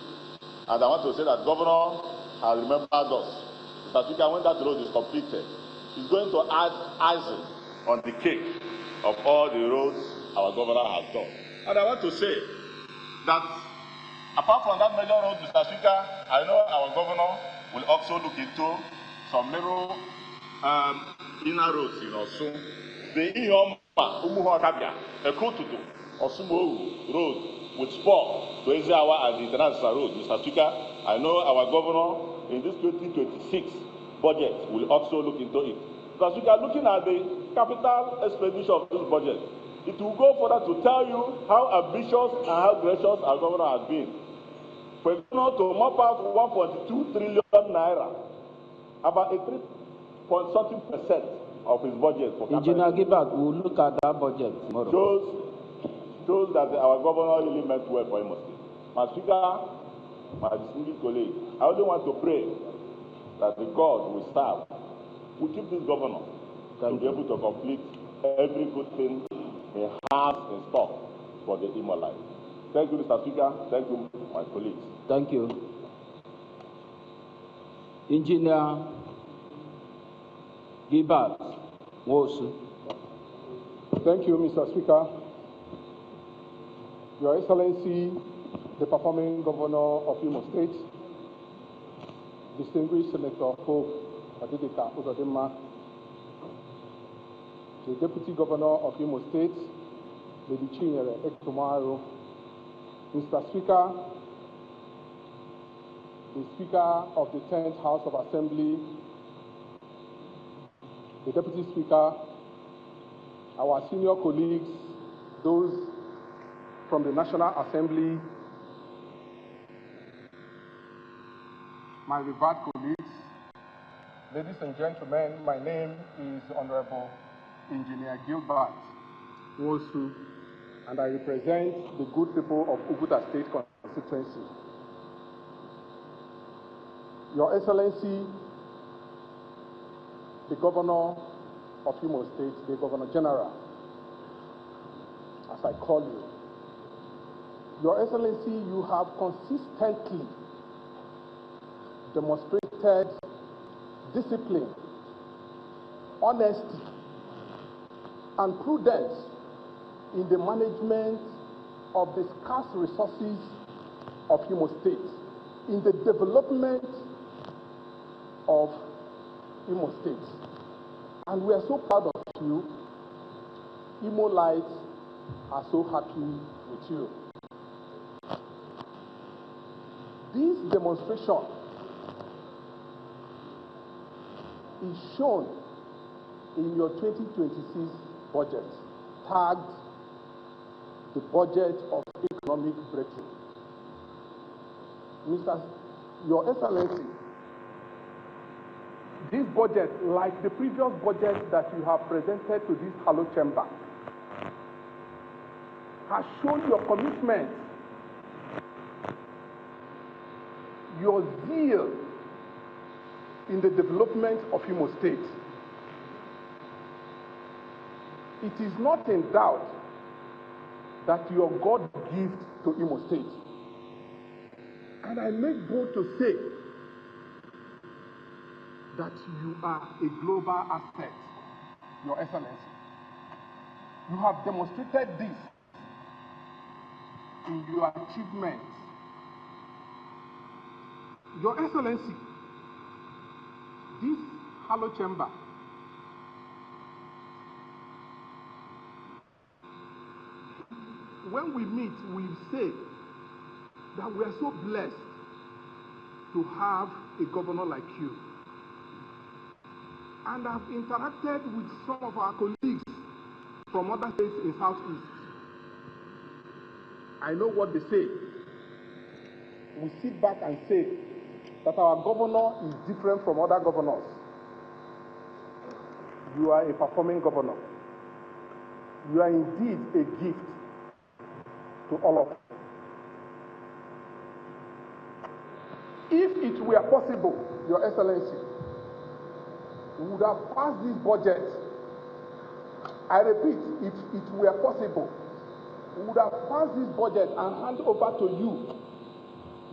And I want to say that Governor has remembered us. Mr. Speaker, when that road is completed, he's going to add icing on the cake of all the roads our governor has done. And I want to say that apart from that major road, Mr. Speaker, I know our governor will also look into some little inner roads in Osun. The Ihioma, Umuhuakabia, Ekotutu, Osumowu Road with spur to Eziawa and the International Road. Mr. Speaker, I know our governor in this 2026 budget will also look into it. Mr. Speaker, looking at the capital expenditure of this budget, it will go further to tell you how ambitious and how gracious our governor has been. For example, to mop out 1.2 trillion naira, about a 3.something% of his budget for Engineer Gilbert, we'll look at that budget tomorrow. Shows that our governor really meant well for Imo State. My Speaker, my distinguished colleague, I only want to pray that the God we serve will keep this governor to be able to complete every good thing he has in stock for the Imo life. Thank you, Mr. Speaker. Thank you, my colleagues. Thank you. Engineer Gilbert Wosu. Thank you, Mr. Speaker. Your Excellency, the performing governor of Imo State, distinguished Senator Pope Uzodimma, the Deputy Governor of Imo State, Lady Chinyere Ektomaro, Mr. Speaker, the Speaker of the 10th House of Assembly, the Deputy Speaker, our senior colleagues, those from the National Assembly, my revered colleagues, ladies and gentlemen, my name is Honorable Engineer Gilbert Wosu, and I represent the good people of Uguta State constituency. Your Excellency, the Governor of Imo State, the Governor General, as I call you, Your Excellency, you have consistently demonstrated discipline, honesty, and prudence in the management of the scarce resources of Imo State, in the development of Imo State. And we are so proud of you. Imo-lites are so happy with you. This demonstration is shown in your 2026 budget, tagged the budget of economic breakthrough. Your Excellency, this budget, like the previous budget that you have presented to this hallowed chamber, has shown your commitment, your zeal in the development of Imo State. It is not in doubt that your God gift to Imo State. And I make bold to say that you are a global asset, Your Excellency. You have demonstrated this in your achievements. Your Excellency, this hallowed chamber when we meet, we say that we are so blessed to have a governor like you. And I've interacted with some of our colleagues from other states in Southeast. I know what they say. We sit back and say that our governor is different from other governors. You are a performing governor. You are indeed a gift to all of us. If it were possible, Your Excellency, we would have passed this budget. I repeat, if it were possible, we would have passed this budget and hand over to you,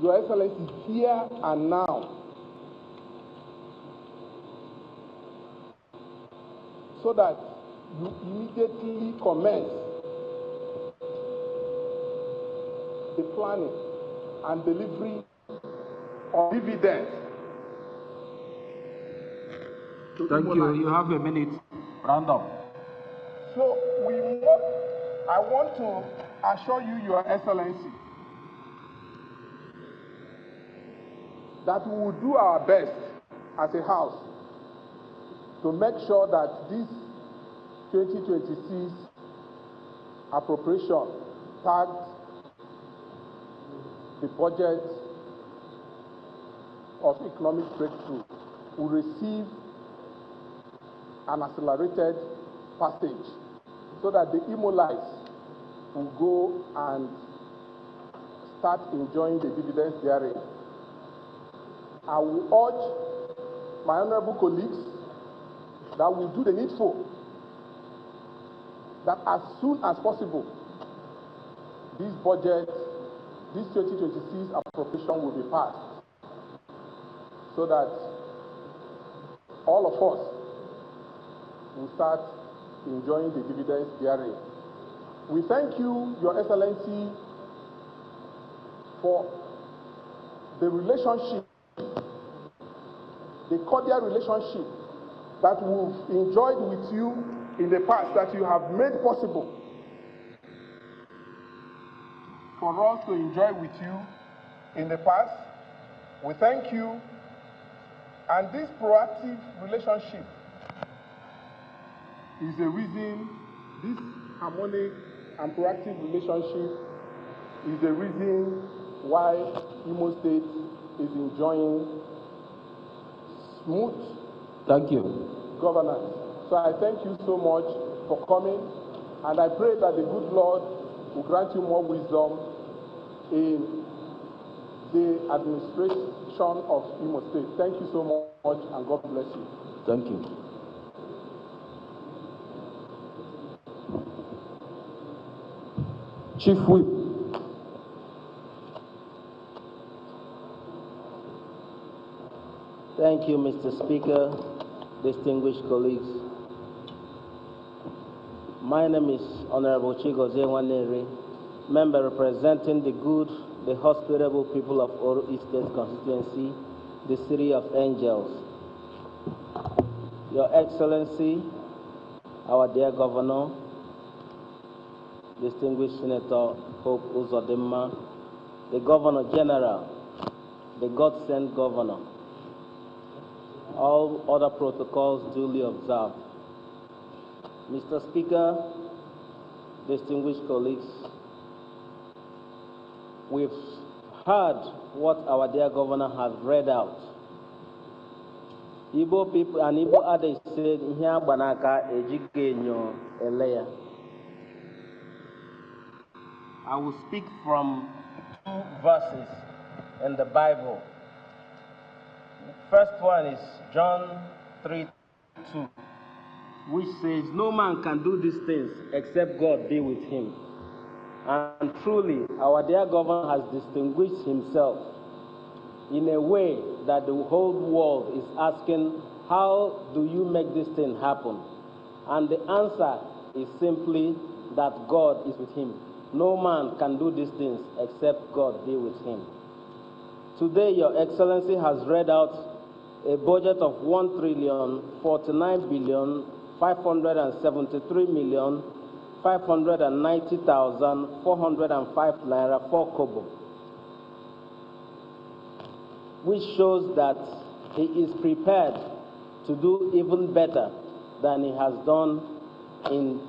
Your Excellency, here and now, so that you immediately commence the planning and delivery of dividends. Thank you. You have a minute. Round up. So I want to assure you, Your Excellency, that we will do our best as a house to make sure that this 2026 appropriation tagged the budget of economic breakthrough will receive an accelerated passage so that the Imo-lites will go and start enjoying the dividends therein. I will urge my honorable colleagues that we do the needful, that as soon as possible, this budget, this 2026 appropriation will be passed, so that all of us will start enjoying the dividends therein. We thank you, Your Excellency, for the relationship, the cordial relationship that we've enjoyed with you in the past, that you have made possible for us to enjoy with you in the past. We thank you, and this proactive relationship is the reason, this harmonic and proactive relationship is the reason why Imo State is enjoying smooth governance. So I thank you so much for coming, and I pray that the good Lord will grant you more wisdom in the administration of Imo State. Thank you so much, and God bless you. Thank you. Chief Whip. Thank you, Mr. Speaker, distinguished colleagues. My name is Honorable Chigozie Nwaneri, member representing the good, the hospitable people of Oro East State constituency, the City of Angels. Your Excellency, our dear Governor, distinguished Senator Hope Uzodimma, the Governor General, the God-sent Governor, all other protocols duly observed. Mr. Speaker, distinguished colleagues, we've heard what our dear Governor has read out. Igbo people and Igbo adage said, "Ihe banaka ejigenyo eleya." I will speak from two verses in the Bible. First one is John 3:2, which says, "No man can do these things except God be with him." And truly, our dear Governor has distinguished himself in a way that the whole world is asking, how do you make this thing happen? And the answer is simply that God is with him. No man can do these things except God be with him. Today, Your Excellency has read out a budget of 1,49,573,590,405 naira 4 kobo, which shows that he is prepared to do even better than he has done in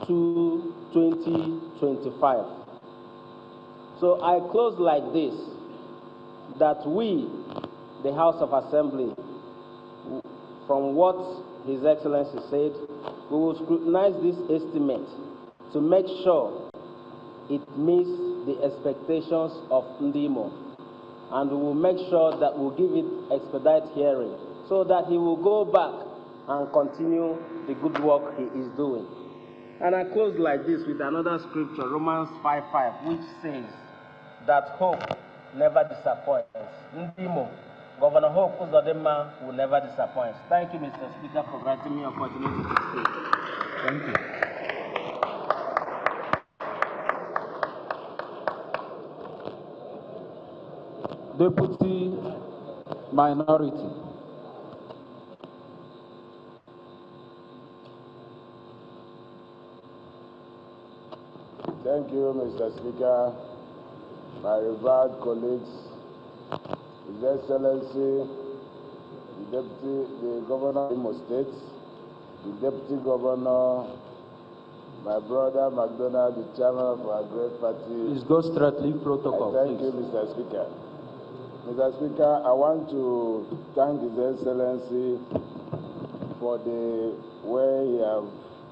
2025. So I close like this, that we, the House of Assembly, from what His Excellency said, we will scrutinize this estimate to make sure it meets the expectations of Ndimo, and we will make sure that we'll give it expedite hearing so that he will go back and continue the good work he is doing. And I close like this with another scripture, Romans 5:5, which says that hope never disappoints. Ndimo, Governor Hope Uzodimma will never disappoint. Thank you, Mr. Speaker, for granting me the opportunity to speak. Thank you. Deputy Minority. Thank you, Mr. Speaker, my revered colleagues, His Excellency, the Governor of Imo State, the Deputy Governor, my brother McDonald, the chairman of our great party. Please go straightly protocol. Thank you, Mr. Speaker. Mr. Speaker, I want to thank His Excellency for the way he has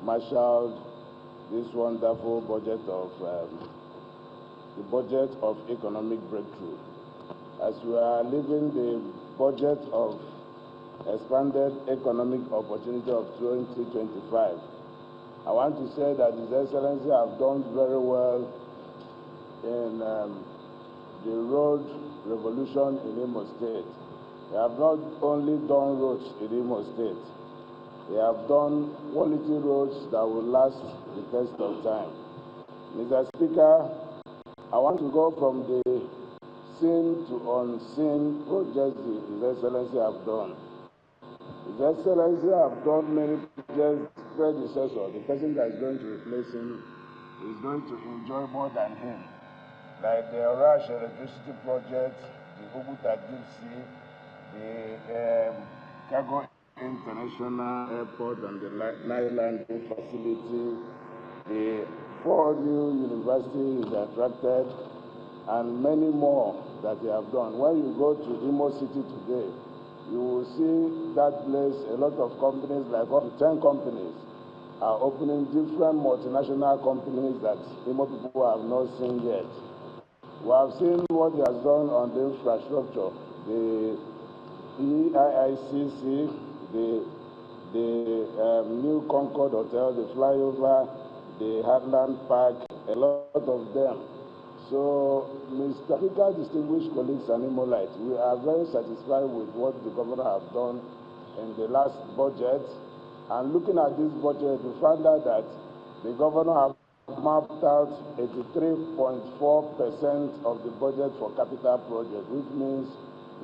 marshaled this wonderful budget of the budget of economic breakthrough. As we are living the budget of expanded economic opportunity of 2025, I want to say that His Excellency have done very well in the road revolution in Imo State. They have not only done roads in Imo State, they have done quality roads that will last the test of time. Mr. Speaker, I want to go from the seen to unseen projects His Excellency have done. His Excellency have done many projects. Predecessor, the person that is going to replace him, is going to enjoy more than him. Like the Rush electricity project, the Oguta Deep Sea, the Cargo International Airport and the Nile Landing Facility, the 4 new universities attracted, and many more that they have done. When you go to Imo City today, you will see that place, a lot of companies, like up to 10 companies, are opening different multinational companies that Imo people have not seen yet. We have seen what he has done on the infrastructure, the EIICC, the new Concord Hotel, the flyover, the Heartland Park, a lot of them. So, Mr. Speaker, distinguished colleagues and Imolites, we are very satisfied with what the governor has done in the last budget. And looking at this budget, we found out that the governor has mapped out 83.4% of the budget for capital projects, which means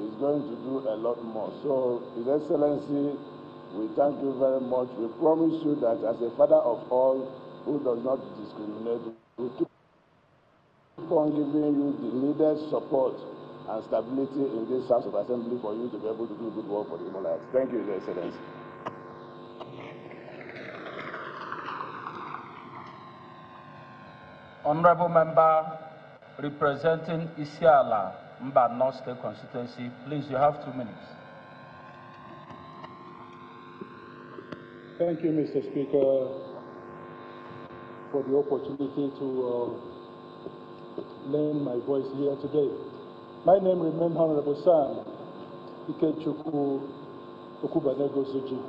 he's going to do a lot more. So, His Excellency, we thank you very much. We promise you that as a father of all who does not discriminate, we keep on giving you the needed support and stability in this House of Assembly for you to be able to do good work for the Imolites. Thank you, His Excellency. Honorable Member representing Isiala, Mba North State Constituency, please, you have 2 minutes. Thank you, Mr. Speaker, for the opportunity to lend my voice here today. My name remains Honorable Sam Ikechukwu Okubanego Zuji,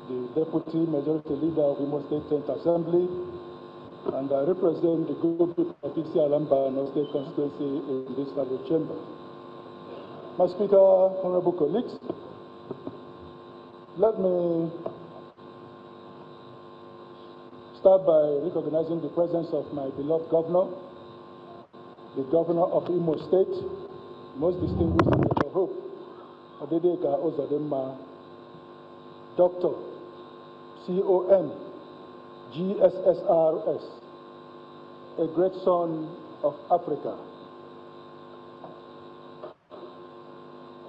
the Deputy Majority Leader of Imo State 10th Assembly, and I represent the group of Isiala Mba North State Constituency in this Honorable Chamber. My Speaker, Honorable colleagues, let me start by recognizing the presence of my beloved governor, the governor of Imo State, most distinguished Senator Hope Odedeka Uzodimma, Dr. CON, GSSRS, a great son of Africa.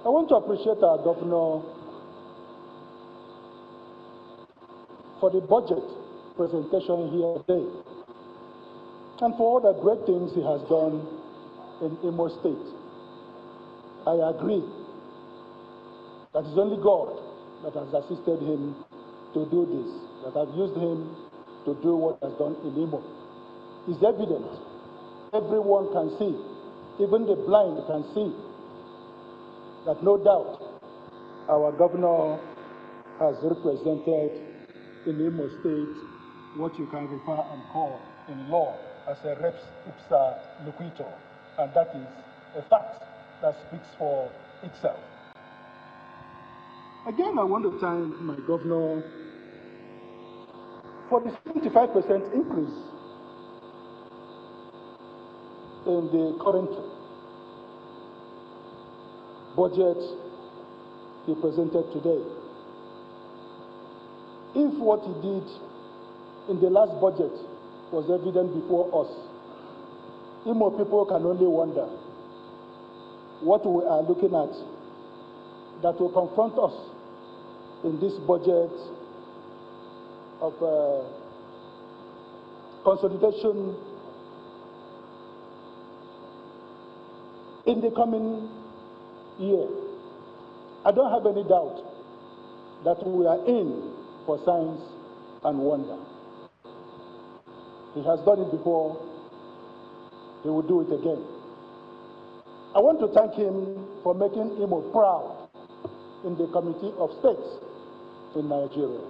I want to appreciate our governor for the budget presentation here today and for all the great things he has done in Imo State. I agree that it's only God that has assisted him to do this, that has used him to do what he has done in Imo. It's evident. Everyone can see, even the blind can see, that no doubt our governor has represented in Imo State what you can refer and call in law as a res ipsa loquitur, and that is a fact that speaks for itself. Again, I want to thank my governor for the 75% increase in the current budget he presented today. If what he did in the last budget was evident before us, Imo people can only wonder what we are looking at that will confront us in this budget of consolidation in the coming year. I don't have any doubt that we are in for signs and wonder. He has done it before, he will do it again. I want to thank him for making Imo proud in the Committee of States in Nigeria.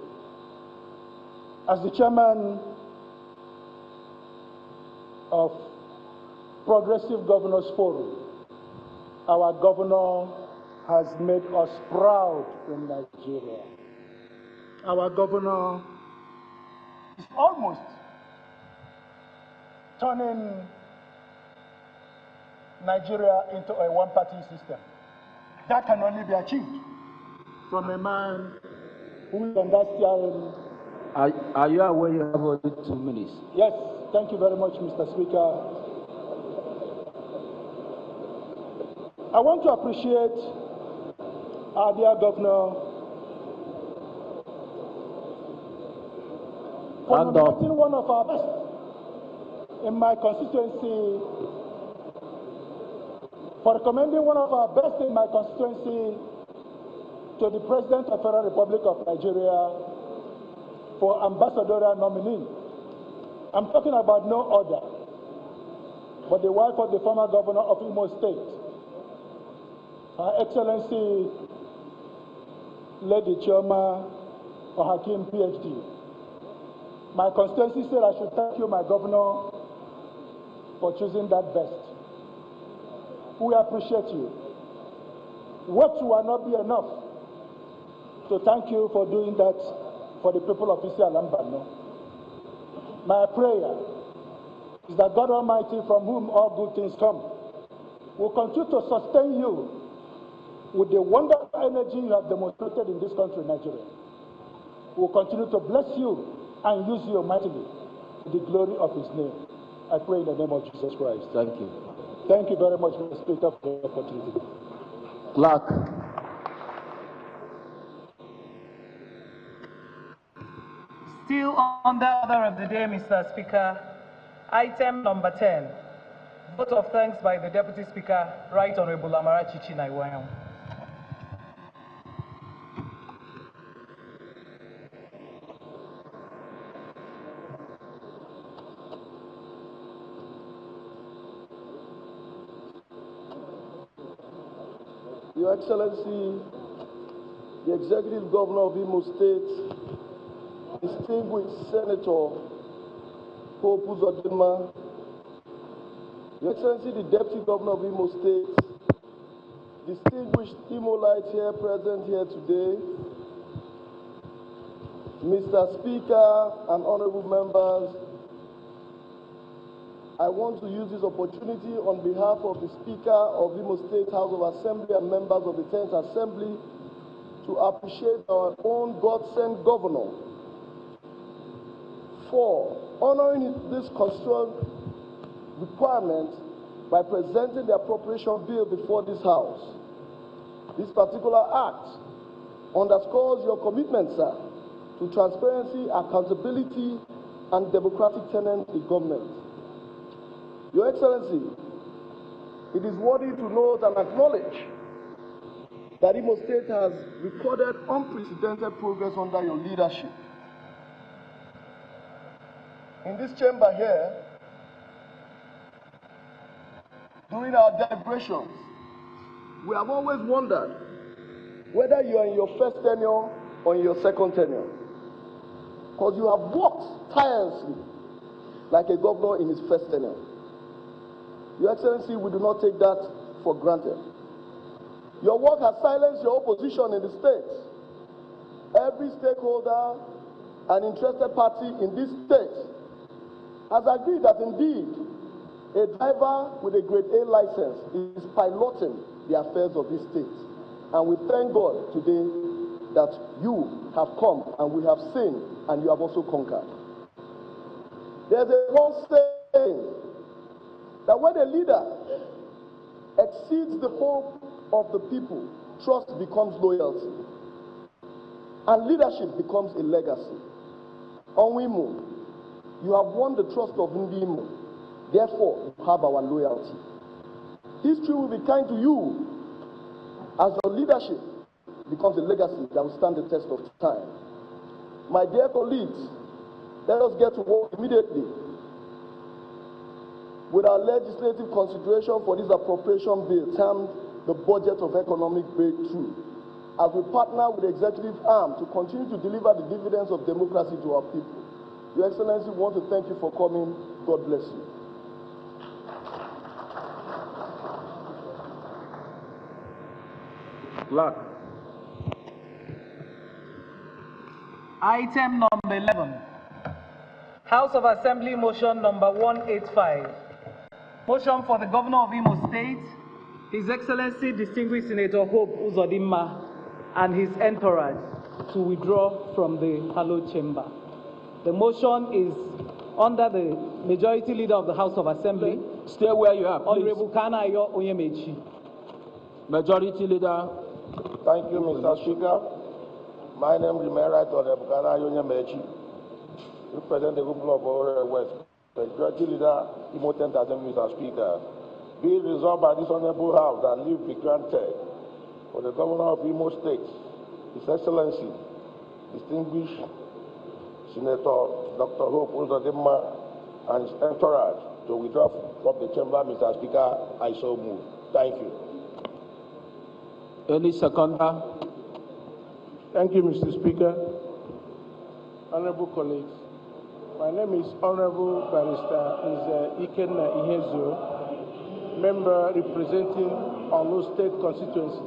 As the chairman of Progressive Governors Forum, our governor has made us proud in Nigeria. Our governor is almost turning Nigeria into a one-party system. That can only be achieved from a man who is on that steering. Are you aware you have only 2 minutes? Yes, thank you very much, Mr. Speaker. I want to appreciate our dear governor for nominating one of our best in my constituency, for recommending one of our best in my constituency to the President of the Federal Republic of Nigeria for ambassadorial nominee. I'm talking about no other but the wife of the former governor of Imo State, Her Excellency Lady Chioma Ohakim, PhD. My constituency said I should thank you, my governor, for choosing that best. We appreciate you. Words will not be enough to thank you for doing that for the people of Isiala-Mbano. My prayer is that God Almighty, from whom all good things come, will continue to sustain you with the wonderful energy you have demonstrated in this country, Nigeria. Will continue to bless you and use you mightily to the glory of his name. I pray in the name of Jesus Christ. Thank you. Thank you very much, Mr. Speaker, for the opportunity. Clerk. Still on the order of the day, Mr. Speaker, item number 10, vote of thanks by the Deputy Speaker, Right Honorable Amarachi Chinaiwayo. Your Excellency, the Executive Governor of Imo State, distinguished Senator Pope Uzodimma, Your Excellency, the Deputy Governor of Imo State, distinguished Imolites here present here today, Mr. Speaker and honorable members, I want to use this opportunity on behalf of the Speaker of Imo State House of Assembly and members of the 10th Assembly to appreciate our own God-sent governor for honoring this constitutional requirement by presenting the appropriation bill before this House. This particular act underscores your commitment, sir, to transparency, accountability, and democratic tenets in government. Your Excellency, it is worthy to note and acknowledge that Imo State has recorded unprecedented progress under your leadership. In this chamber here, during our deliberations, we have always wondered whether you are in your first tenure or in your second tenure, because you have worked tirelessly like a governor in his first tenure. Your Excellency, we do not take that for granted. Your work has silenced your opposition in the state. Every stakeholder and interested party in this state has agreed that indeed a driver with a grade A license is piloting the affairs of this state. And we thank God today that you have come and we have seen and you have also conquered. There's a whole saying that when a leader exceeds the hope of the people, trust becomes loyalty, and leadership becomes a legacy. Onwimo, you have won the trust of Ndimo, therefore you have our loyalty. History will be kind to you as your leadership becomes a legacy that will stand the test of time. My dear colleagues, let us get to work immediately with our legislative consideration for this appropriation bill termed the Budget of Economic Breakthrough, as we partner with the executive arm to continue to deliver the dividends of democracy to our people. Your Excellency, we want to thank you for coming. God bless you. Clerk. Item number 11, House of Assembly motion number 185. Motion for the Governor of Imo State, His Excellency Distinguished Senator Hope Uzodimma and his entourage to withdraw from the hallowed chamber. The motion is under the Majority Leader of the House of Assembly, Stay where you are, please. Honorable Kanayo Onyemechi. Majority Leader. Thank you, Mr. Speaker. My name is Right Honorable Bukana Yonya Mechi, represent the people of Owerri West. Majority Leader, Imo 10,000, Mr. Speaker. Be it resolved by this honorable house that leave be granted for the Governor of Imo State, His Excellency, distinguished Senator Dr. Hope Uzodimma and his entourage to withdraw from the chamber, Mr. Speaker. I so move. Thank you. Any seconder? Thank you, Mr. Speaker. Honorable colleagues, my name is Honorable Barrister Ikenna Ihezuo, member representing Olu State constituency.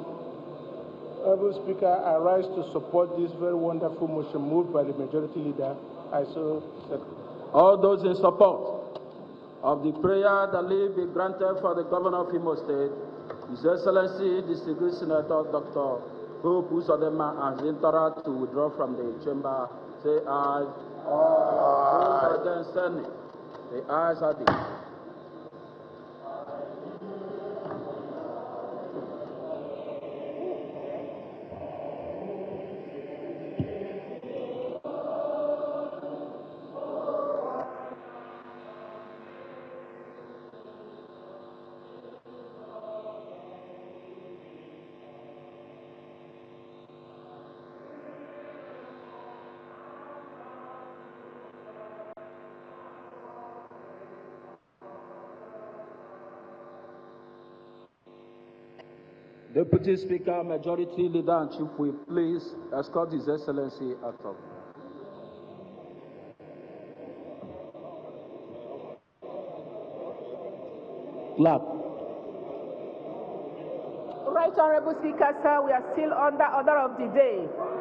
Honorable Speaker, I rise to support this very wonderful motion moved by the Majority Leader. I so second. All those in support of the prayer that leave be granted for the Governor of Imo State, His Excellency, Distinguished Senator Dr. Hope Uzodimma, and his entourage to withdraw from the chamber, say aye. Aye. Those against any? The ayes have it. Deputy Speaker, Majority Leader and Chief Whip, please escort His Excellency out of. Clap. Right, Honorable Speaker, sir, we are still on the order of the day.